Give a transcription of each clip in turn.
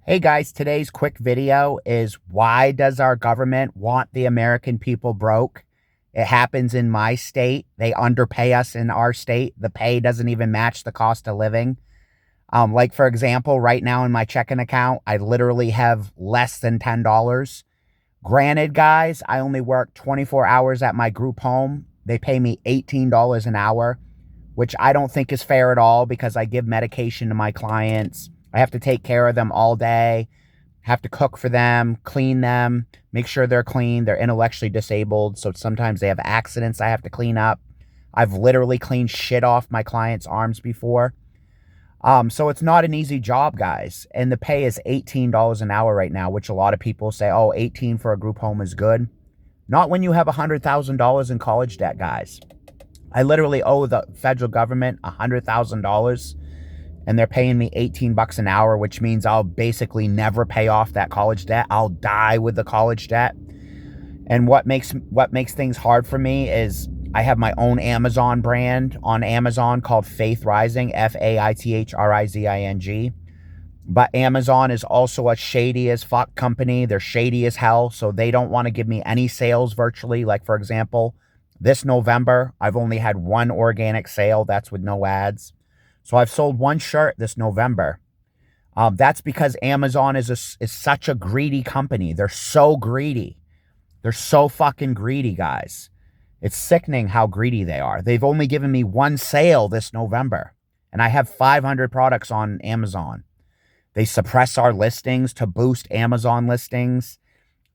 Hey guys, today's quick video is why does our government want the American people broke? It happens in my state. They underpay us in our state. The pay doesn't even match the cost of living. Like for example, right now in my checking account, I literally have less than $10. Granted, guys, I only work 24 hours at my group home. They pay me $18 an hour, which I don't think is fair at all because I give medication to my clients. I have to take care of them all day, have to cook for them, clean them, make sure they're clean. They're intellectually disabled, so sometimes they have accidents I have to clean up. I've literally cleaned shit off my clients' arms before. So it's not an easy job, guys. And the pay is $18 an hour right now, which a lot of people say, oh, 18 for a group home is good. Not when you have $100,000 in college debt, guys. I literally owe the federal government $100,000 and they're paying me 18 bucks an hour, which means I'll basically never pay off that college debt. I'll die with the college debt. And what makes things hard for me is I have my own Amazon brand on Amazon called Faith Rising, FAITHRIZING. But Amazon is also a shady as fuck company. They're shady as hell, so they don't want to give me any sales virtually. Like, for example, this November, I've only had one organic sale. That's with no ads. So I've sold one shirt this November. That's because Amazon is such a greedy company. They're so greedy. They're so fucking greedy, guys. It's sickening how greedy they are. They've only given me one sale this November, and I have 500 products on Amazon. They suppress our listings to boost Amazon listings.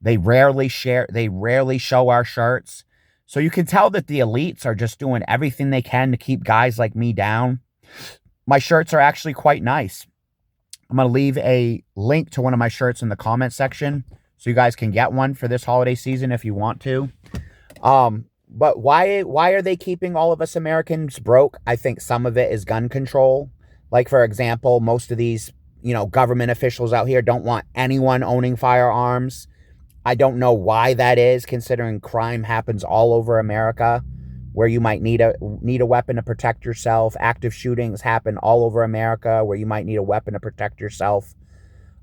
They rarely show our shirts. So you can tell that the elites are just doing everything they can to keep guys like me down. My shirts are actually quite nice. I'm going to leave a link to one of my shirts in the comment section so you guys can get one for this holiday season if you want to. But why are they keeping all of us Americans broke? I think some of it is gun control. Like, for example, most of these, government officials out here don't want anyone owning firearms. I don't know why that is, considering crime happens all over America, where you might need a weapon to protect yourself. Active shootings happen all over America, where you might need a weapon to protect yourself.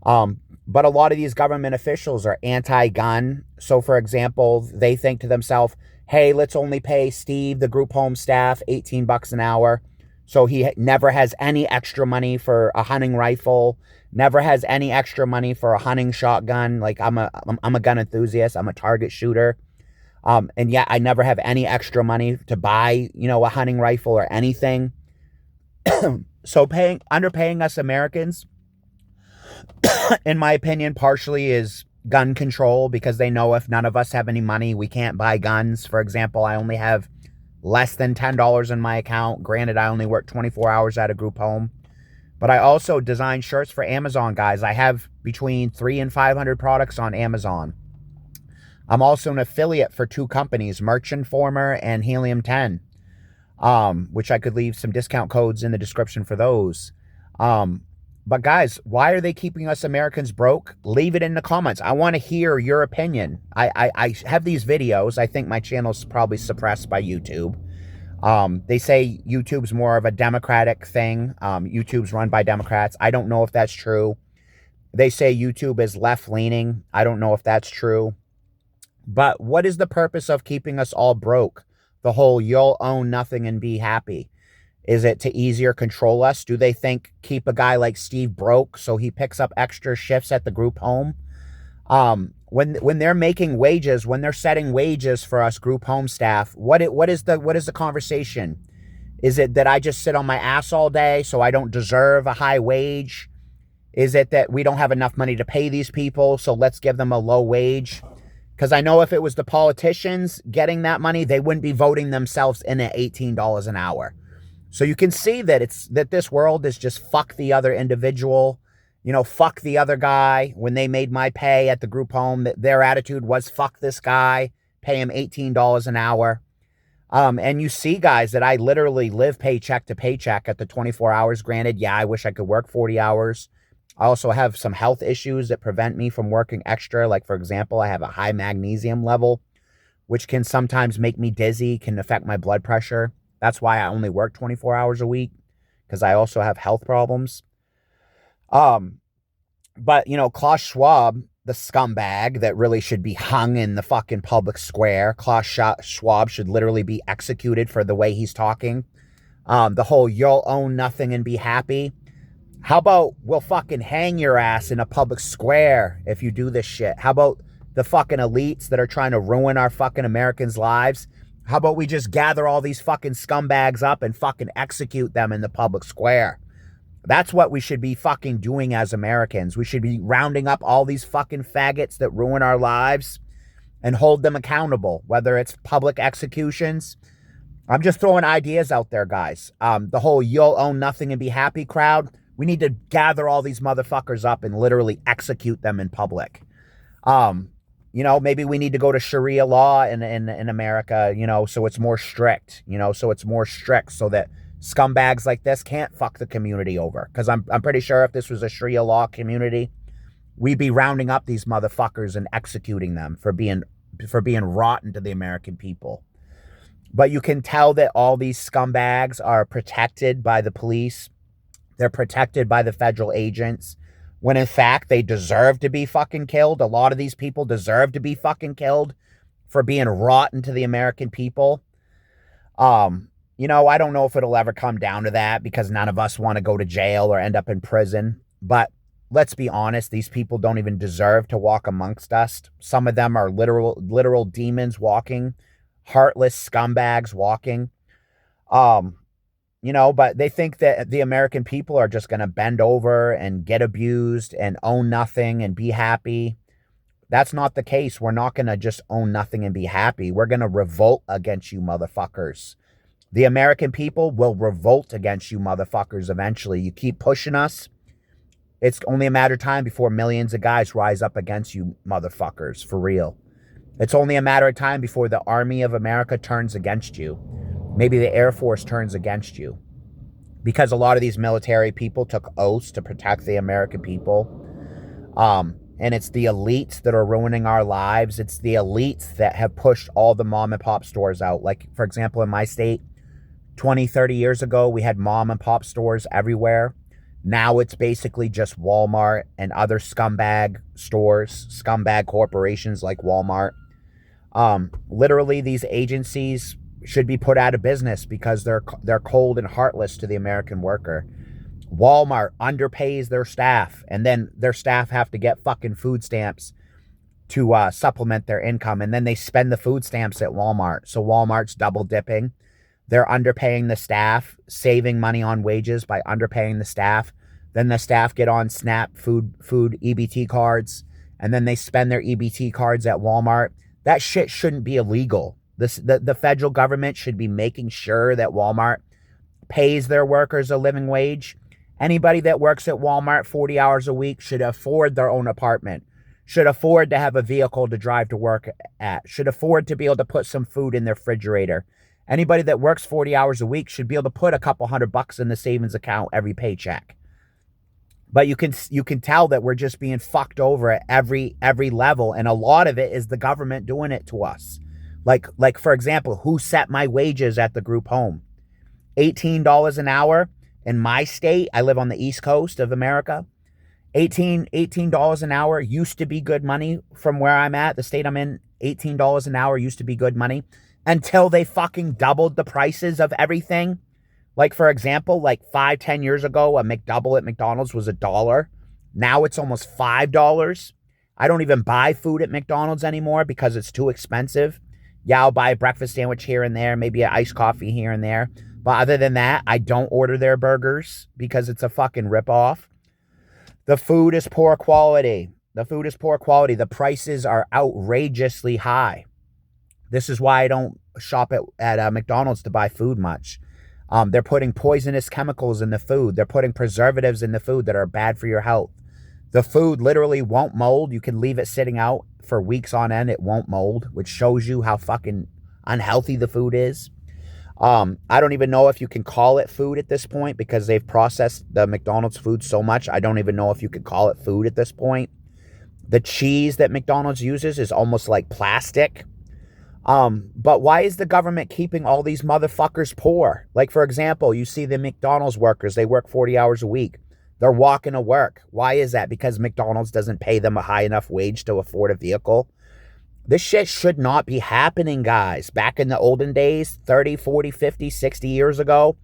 But a lot of these government officials are anti-gun. So, for example, they think to themselves, hey, let's only pay Steve, the group home staff, 18 bucks an hour. So he never has any extra money for a hunting rifle, never has any extra money for a hunting shotgun. Like, I'm a gun enthusiast. I'm a target shooter. And yet I never have any extra money to buy, a hunting rifle or anything. So underpaying us Americans, in my opinion, partially is gun control, because they know if none of us have any money, we can't buy guns. For example, I only have less than $10 in my account. Granted, I only work 24 hours at a group home. But I also design shirts for Amazon, guys. I have between 300 and 500 products on Amazon. I'm also an affiliate for two companies, Merch Informer and Helium 10, which I could leave some discount codes in the description for those. But guys, why are they keeping us Americans broke? Leave it in the comments. I want to hear your opinion. I have these videos. I think my channel's probably suppressed by YouTube. They say YouTube's more of a Democratic thing. YouTube's run by Democrats. I don't know if that's true. They say YouTube is left-leaning. I don't know if that's true. But what is the purpose of keeping us all broke? The whole you'll own nothing and be happy. Is it to easier control us? Do they think keep a guy like Steve broke so he picks up extra shifts at the group home? When they're making wages, when they're setting wages for us group home staff, what is the conversation? Is it that I just sit on my ass all day so I don't deserve a high wage? Is it that we don't have enough money to pay these people, so let's give them a low wage? Because I know if it was the politicians getting that money, they wouldn't be voting themselves in at $18 an hour. So you can see that this world is just fuck the other individual, fuck the other guy. When they made my pay at the group home, their attitude was fuck this guy, pay him $18 an hour. And you see, guys, that I literally live paycheck to paycheck at the 24 hours. Granted, yeah, I wish I could work 40 hours. I also have some health issues that prevent me from working extra. Like, for example, I have a high magnesium level, which can sometimes make me dizzy, can affect my blood pressure. That's why I only work 24 hours a week, because I also have health problems. But, Klaus Schwab, the scumbag that really should be hung in the fucking public square, Klaus Schwab should literally be executed for the way he's talking. The whole you'll own nothing and be happy. How about we'll fucking hang your ass in a public square if you do this shit? How about the fucking elites that are trying to ruin our fucking Americans' lives? How about we just gather all these fucking scumbags up and fucking execute them in the public square? That's what we should be fucking doing as Americans. We should be rounding up all these fucking faggots that ruin our lives and hold them accountable, whether it's public executions. I'm just throwing ideas out there, guys. The whole you'll own nothing and be happy crowd, we need to gather all these motherfuckers up and literally execute them in public. Maybe we need to go to Sharia law in America, so it's more strict, so that scumbags like this can't fuck the community over. Because I'm pretty sure if this was a Sharia law community, we'd be rounding up these motherfuckers and executing them for being rotten to the American people. But you can tell that all these scumbags are protected by the police. They're protected by the federal agents, when in fact they deserve to be fucking killed. A lot of these people deserve to be fucking killed for being rotten to the American people. I don't know if it'll ever come down to that because none of us want to go to jail or end up in prison. But let's be honest, these people don't even deserve to walk amongst us. Some of them are literal demons walking, heartless scumbags walking. But they think that the American people are just going to bend over and get abused and own nothing and be happy. That's not the case. We're not going to just own nothing and be happy. We're going to revolt against you motherfuckers. The American people will revolt against you motherfuckers eventually. You keep pushing us, it's only a matter of time before millions of guys rise up against you motherfuckers, for real. It's only a matter of time before the Army of America turns against you. Maybe the Air Force turns against you. Because a lot of these military people took oaths to protect the American people. And it's the elites that are ruining our lives. It's the elites that have pushed all the mom and pop stores out. Like, for example, in my state, 20, 30 years ago, we had mom and pop stores everywhere. Now it's basically just Walmart and other scumbag stores, scumbag corporations like Walmart. Literally, these agencies should be put out of business because they're cold and heartless to the American worker. Walmart underpays their staff, and then their staff have to get fucking food stamps to supplement their income, and then they spend the food stamps at Walmart. So Walmart's double dipping. They're underpaying the staff, saving money on wages by underpaying the staff. Then the staff get on SNAP food EBT cards, and then they spend their EBT cards at Walmart. That shit shouldn't be illegal. The federal government should be making sure that Walmart pays their workers a living wage. Anybody that works at Walmart 40 hours a week should afford their own apartment, should afford to have a vehicle to drive to work at, should afford to be able to put some food in their refrigerator. Anybody that works 40 hours a week should be able to put a couple $100 in the savings account every paycheck. But you can tell that we're just being fucked over at every level, and a lot of it is the government doing it to us. Like for example, who set my wages at the group home? $18 an hour. In my state, I live on the East Coast of America. $18 an hour used to be good money from where I'm at. The state I'm in, $18 an hour used to be good money until they fucking doubled the prices of everything. Like, for example, like 5-10 years ago, a McDouble at McDonald's was $1. Now it's almost $5. I don't even buy food at McDonald's anymore because it's too expensive. Yeah, I'll buy a breakfast sandwich here and there, maybe an iced coffee here and there. But other than that, I don't order their burgers because it's a fucking ripoff. The food is poor quality. The prices are outrageously high. This is why I don't shop at McDonald's to buy food much. They're putting poisonous chemicals in the food. They're putting preservatives in the food that are bad for your health. The food literally won't mold. You can leave it sitting out for weeks on end. It won't mold, which shows you how fucking unhealthy the food is. I don't even know if you can call it food at this point because they've processed the McDonald's food so much. I don't even know if you could call it food at this point. The cheese that McDonald's uses is almost like plastic. But why is the government keeping all these motherfuckers poor? Like, for example, you see the McDonald's workers, they work 40 hours a week. They're walking to work. Why is that? Because McDonald's doesn't pay them a high enough wage to afford a vehicle. This shit should not be happening, guys. Back in the olden days, 30, 40, 50, 60 years ago,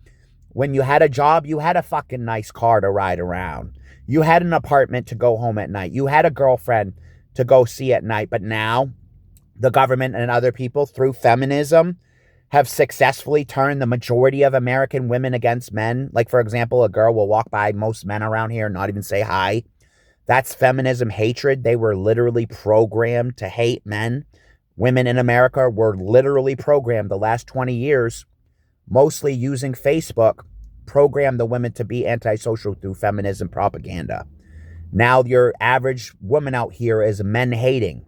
when you had a job, you had a fucking nice car to ride around. You had an apartment to go home at night. You had a girlfriend to go see at night. But now, the government and other people, through feminism, have successfully turned the majority of American women against men. Like, for example, a girl will walk by most men around here and not even say hi. That's feminism hatred. They were literally programmed to hate men. Women in America were literally programmed the last 20 years, mostly using Facebook, programmed the women to be antisocial through feminism propaganda. Now your average woman out here is men hating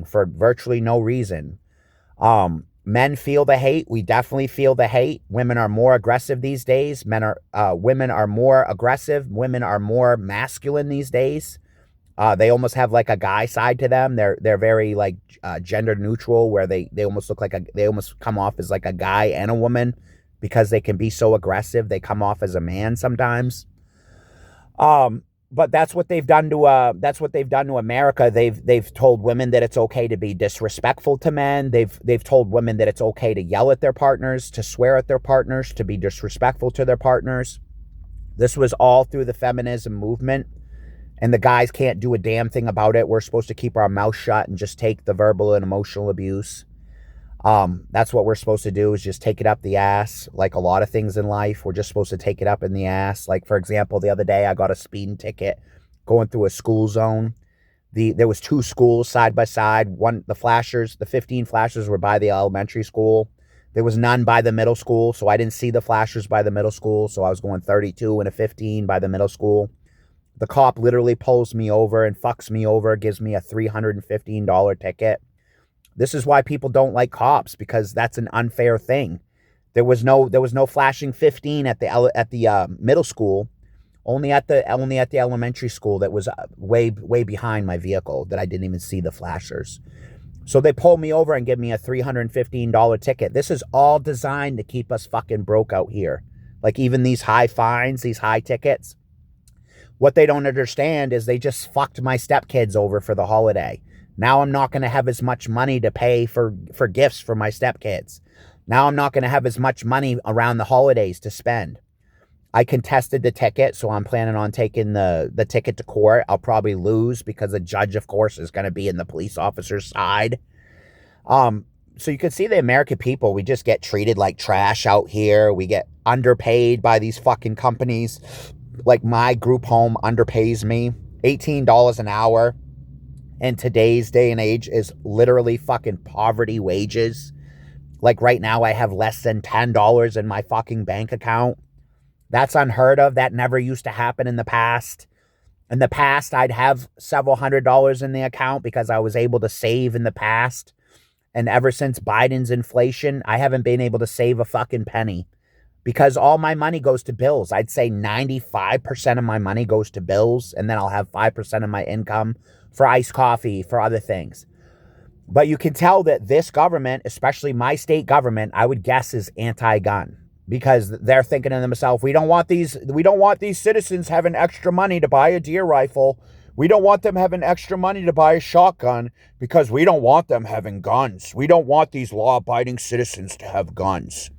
for virtually no reason. Men feel the hate. We definitely feel the hate. Women are more aggressive these days. Women are more aggressive. Women are more masculine these days. They almost have like a guy side to them. They're very like gender neutral, where they almost look like they almost come off as like a guy and a woman because they can be so aggressive. They come off as a man sometimes. But that's what they've done to America. They've told women that it's okay to be disrespectful to men. They've told women that it's okay to yell at their partners, to swear at their partners, to be disrespectful to their partners. This was all through the feminism movement, and the guys can't do a damn thing about it. We're supposed to keep our mouth shut and just take the verbal and emotional abuse. That's what we're supposed to do, is just take it up the ass. Like a lot of things in life, we're just supposed to take it up in the ass. Like, for example, the other day I got a speeding ticket going through a school zone. There was two schools side by side. The 15 flashers were by the elementary school. There was none by the middle school, so I didn't see the flashers by the middle school. So I was going 32 and a 15 by the middle school. The cop literally pulls me over and fucks me over, gives me a $315 ticket. This is why people don't like cops, because that's an unfair thing. There was no flashing 15 at the middle school, only at the elementary school that was way behind my vehicle that I didn't even see the flashers. So they pulled me over and give me a $315 ticket. This is all designed to keep us fucking broke out here. Like, even these high fines, these high tickets. What they don't understand is they just fucked my stepkids over for the holiday. Now I'm not going to have as much money to pay for gifts for my stepkids. Now I'm not going to have as much money around the holidays to spend. I contested the ticket, so I'm planning on taking the ticket to court. I'll probably lose because the judge, of course, is going to be in the police officer's side. So you can see the American people, we just get treated like trash out here. We get underpaid by these fucking companies. Like, my group home underpays me $18 an hour. In today's day and age is literally fucking poverty wages. Like, right now I have less than $10 in my fucking bank account. That's unheard of. That never used to happen in the past. In the past, I'd have several $100s in the account because I was able to save in the past. And ever since Biden's inflation, I haven't been able to save a fucking penny because all my money goes to bills. I'd say 95% of my money goes to bills, and then I'll have 5% of my income for iced coffee, for other things. But you can tell that this government, especially my state government, I would guess is anti-gun, because they're thinking to themselves, we don't want these citizens having extra money to buy a deer rifle. We don't want them having extra money to buy a shotgun because we don't want them having guns. We don't want these law-abiding citizens to have guns.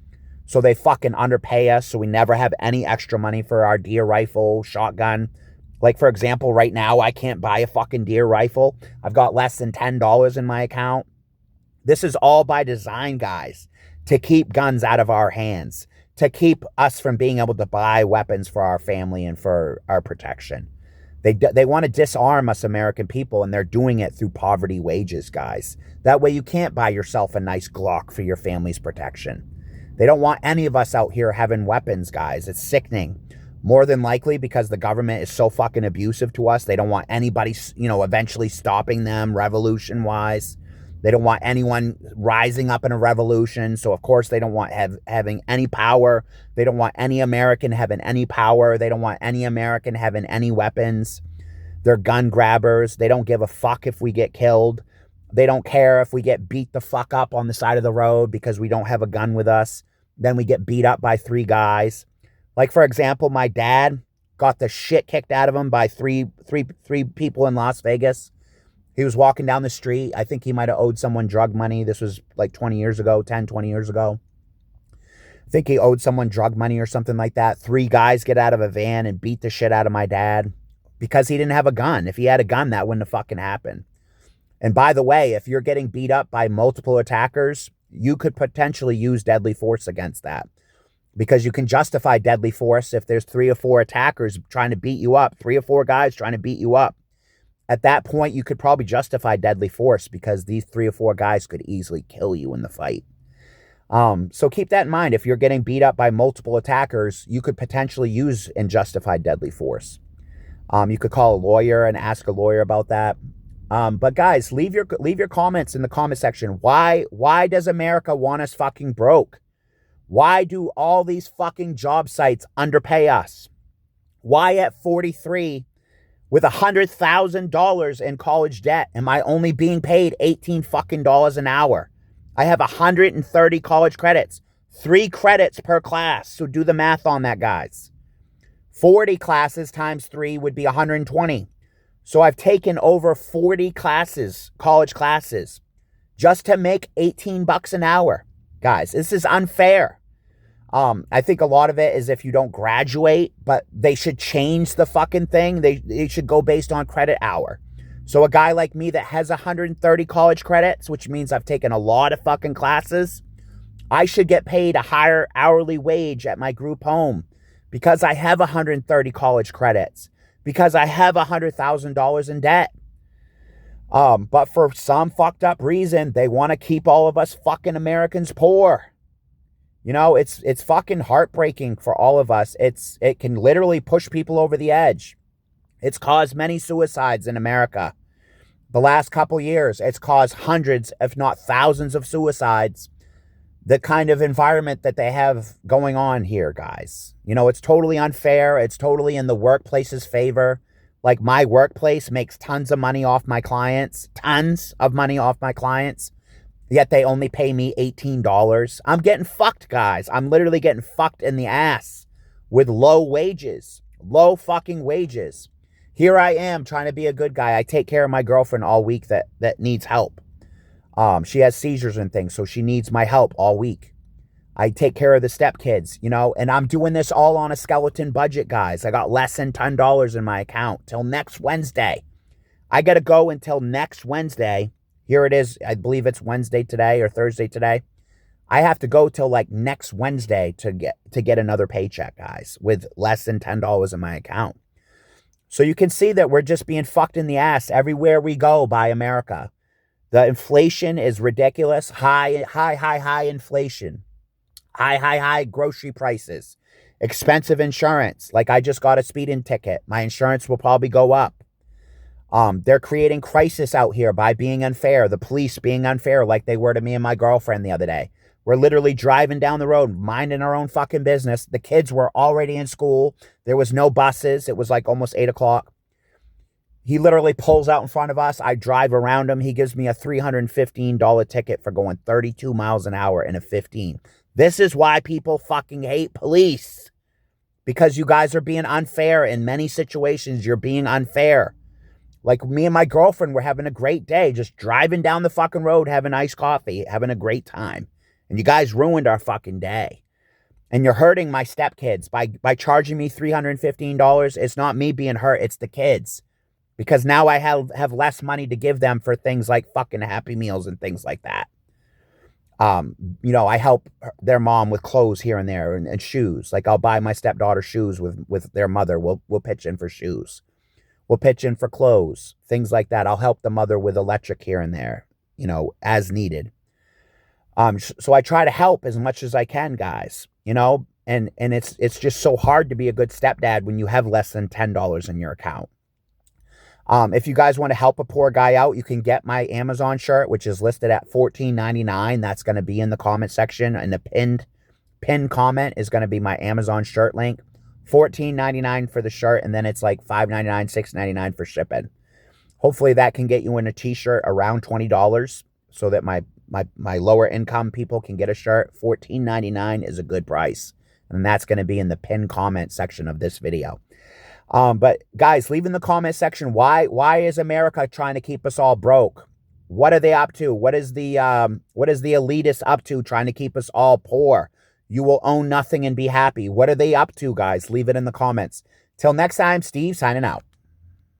So they fucking underpay us, so we never have any extra money for our deer rifle, shotgun. Like, for example, right now, I can't buy a fucking deer rifle. I've got less than $10 in my account. This is all by design, guys, to keep guns out of our hands, to keep us from being able to buy weapons for our family and for our protection. They want to disarm us American people, and they're doing it through poverty wages, guys. That way you can't buy yourself a nice Glock for your family's protection. They don't want any of us out here having weapons, guys. It's sickening. More than likely, because the government is so fucking abusive to us, they don't want anybody, eventually stopping them revolution-wise. They don't want anyone rising up in a revolution. So, of course, they don't want having any power. They don't want any American having any power. They don't want any American having any weapons. They're gun grabbers. They don't give a fuck if we get killed. They don't care if we get beat the fuck up on the side of the road because we don't have a gun with us. Then we get beat up by 3 guys. Like, for example, my dad, got the shit kicked out of him by three people in Las Vegas. He was walking down the street. I think he might have owed someone drug money. This was like 20 years ago, 10, 20 years ago. I think he owed someone drug money or something like that. 3 guys get out of a van and beat the shit out of my dad because he didn't have a gun. If he had a gun, that wouldn't have fucking happened. And by the way, if you're getting beat up by multiple attackers, you could potentially use deadly force against that, because you can justify deadly force if there's 3 or 4 attackers trying to beat you up, 3 or 4 guys trying to beat you up. At that point, you could probably justify deadly force because these 3 or 4 guys could easily kill you in the fight. So keep that in mind. If you're getting beat up by multiple attackers, you could potentially use and justify deadly force. You could call a lawyer and ask a lawyer about that. But guys, leave your comments in the comment section. Why does America want us fucking broke? Why do all these fucking job sites underpay us? Why at 43 with $100,000 in college debt am I only being paid $18 fucking an hour? I have 130 college credits, 3 credits per class. So do the math on that, guys. 40 classes times 3 would be 120. So I've taken over 40 classes, college classes, just to make $18 an hour. Guys, this is unfair. I think a lot of it is if you don't graduate, but they should change the fucking thing. They should go based on credit hour. So a guy like me that has 130 college credits, which means I've taken a lot of fucking classes, I should get paid a higher hourly wage at my group home because I have 130 college credits, because I have $100,000 in debt. But for some fucked up reason, they want to keep all of us fucking Americans poor. You know, it's fucking heartbreaking for all of us. It can literally push people over the edge. It's caused many suicides in America. The last couple years, it's caused hundreds, if not thousands of suicides. The kind of environment that they have going on here, guys. You know, it's totally unfair. It's totally in the workplace's favor. Like, my workplace makes tons of money off my clients. Tons of money off my clients. Yet they only pay me $18. I'm getting fucked, guys. I'm literally getting fucked in the ass with low wages. Low fucking wages. Here I am trying to be a good guy. I take care of my girlfriend all week that needs help. She has seizures and things, so she needs my help all week. I take care of the stepkids, you know, and I'm doing this all on a skeleton budget, guys. I got less than $10 in my account till next Wednesday. I got to go until next Wednesday. Here it is. I believe it's Wednesday today or Thursday today. I have to go till like next Wednesday to get another paycheck, guys, with less than $10 in my account. So you can see that we're just being fucked in the ass everywhere we go by America. The inflation is ridiculous. High inflation. High grocery prices. Expensive insurance. Like, I just got a speeding ticket. My insurance will probably go up. They're creating crisis out here by being unfair. The police being unfair like they were to me and my girlfriend the other day. We're literally driving down the road, minding our own fucking business. The kids were already in school. There was no buses. It was like almost 8 o'clock. He literally pulls out in front of us. I drive around him. He gives me a $315 ticket for going 32 miles an hour in a 15. This is why people fucking hate police. Because you guys are being unfair. In many situations, you're being unfair. Like, me and my girlfriend were having a great day, just driving down the fucking road, having iced coffee, having a great time. And you guys ruined our fucking day. And you're hurting my stepkids by charging me $315. It's not me being hurt, it's the kids. Because now I have less money to give them for things like fucking Happy Meals and things like that. You know, I help their mom with clothes here and there and shoes. Like, I'll buy my stepdaughter shoes with their mother. We'll pitch in for shoes. We'll pitch in for clothes, things like that. I'll help the mother with electric here and there, you know, as needed. So I try to help as much as I can, guys, you know, and it's just so hard to be a good stepdad when you have less than $10 in your account. If you guys want to help a poor guy out, you can get my Amazon shirt, which is listed at $14.99. That's going to be in the comment section, and the pinned comment is going to be my Amazon shirt link. $14.99 for the shirt, and then it's like $5.99, $6.99 for shipping. Hopefully that can get you in a t-shirt around $20 so that my lower income people can get a shirt. $14.99 is a good price, and that's going to be in the pinned comment section of this video. But guys, leave in the comment section why is America trying to keep us all broke? What are they up to? What is the elitist up to trying to keep us all poor? You will own nothing and be happy. What are they up to, guys? Leave it in the comments. Till next time, Steve signing out.